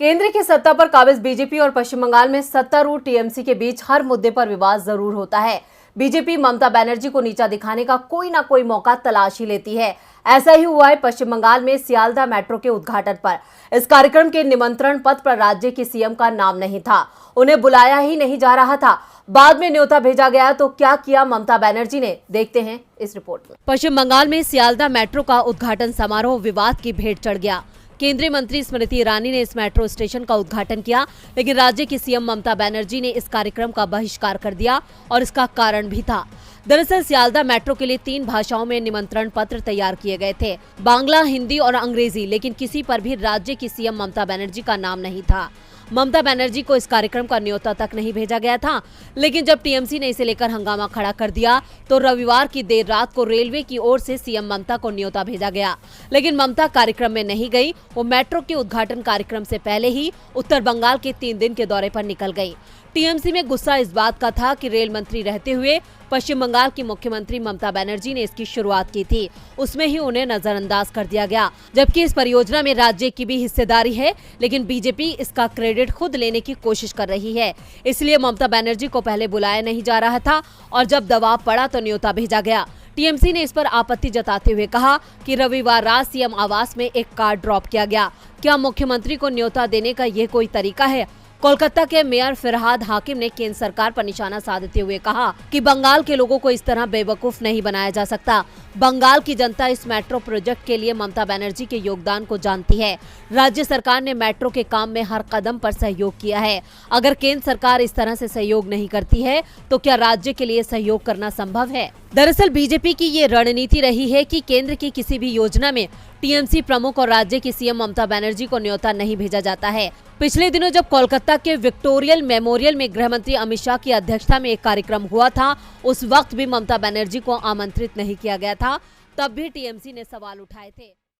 केंद्र की सत्ता पर काबिज बीजेपी और पश्चिम बंगाल में सत्तारूढ़ टीएमसी के बीच हर मुद्दे पर विवाद जरूर होता है। बीजेपी ममता बनर्जी को नीचा दिखाने का कोई ना कोई मौका तलाश ही लेती है। ऐसा ही हुआ है पश्चिम बंगाल में सियालदह मेट्रो के उद्घाटन पर। इस कार्यक्रम के निमंत्रण पत्र पर राज्य की सीएम का नाम नहीं था, उन्हें बुलाया ही नहीं जा रहा था। बाद में न्योता भेजा गया तो क्या किया ममता बनर्जी ने, देखते हैं इस रिपोर्ट में। पश्चिम बंगाल में सियालदह मेट्रो का उद्घाटन समारोह विवाद की भेंट चढ़ गया। केंद्रीय मंत्री स्मृति ईरानी ने इस मेट्रो स्टेशन का उद्घाटन किया, लेकिन राज्य की सीएम ममता बनर्जी ने इस कार्यक्रम का बहिष्कार कर दिया और इसका कारण भी था। दरअसल सियालदह मेट्रो के लिए 3 भाषाओं में निमंत्रण पत्र तैयार किए गए थे, बांग्ला, हिंदी और अंग्रेजी, लेकिन किसी पर भी राज्य की सीएम ममता बनर्जी का नाम नहीं था। ममता बनर्जी को इस कार्यक्रम का न्योता तक नहीं भेजा गया था, लेकिन जब टीएमसी ने इसे लेकर हंगामा खड़ा कर दिया तो रविवार की देर रात को रेलवे की ओर से सीएम ममता को न्योता भेजा गया। लेकिन ममता कार्यक्रम में नहीं गई, वो मेट्रो के उद्घाटन कार्यक्रम से पहले ही उत्तर बंगाल के 3 दिन के दौरे पर निकल गई। टीएमसी में गुस्सा इस बात का था कि रेल मंत्री रहते हुए पश्चिम बंगाल की मुख्यमंत्री ममता बनर्जी ने इसकी शुरुआत की थी, उसमें ही उन्हें नजरअंदाज कर दिया गया। जबकि इस परियोजना में राज्य की भी हिस्सेदारी है, लेकिन बीजेपी इसका क्रेडिट खुद लेने की कोशिश कर रही है। इसलिए ममता बनर्जी को पहले बुलाया नहीं जा रहा था और जब दबाव पड़ा तो न्योता भेजा गया। टीएमसी ने इस पर आपत्ति जताते हुए कहा कि रविवार रात सीएम आवास में एक कार्ड ड्रॉप किया गया। क्या मुख्यमंत्री को न्योता देने का ये कोई तरीका है? कोलकाता के मेयर फिरहाद हाकिम ने केंद्र सरकार पर निशाना साधते हुए कहा कि बंगाल के लोगों को इस तरह बेवकूफ नहीं बनाया जा सकता। बंगाल की जनता इस मेट्रो प्रोजेक्ट के लिए ममता बनर्जी के योगदान को जानती है। राज्य सरकार ने मेट्रो के काम में हर कदम पर सहयोग किया है। अगर केंद्र सरकार इस तरह से सहयोग नहीं करती है तो क्या राज्य के लिए सहयोग करना संभव है? दरअसल बीजेपी की ये रणनीति रही है कि केंद्र की किसी भी योजना में टीएमसी प्रमुख और राज्य की सीएम ममता बनर्जी को न्योता नहीं भेजा जाता है। पिछले दिनों जब कोलकाता के विक्टोरियल मेमोरियल में गृह मंत्री अमित शाह की अध्यक्षता में एक कार्यक्रम हुआ था, उस वक्त भी ममता बनर्जी को आमंत्रित नहीं किया गया था, तब भी टीएमसी ने सवाल उठाए थे।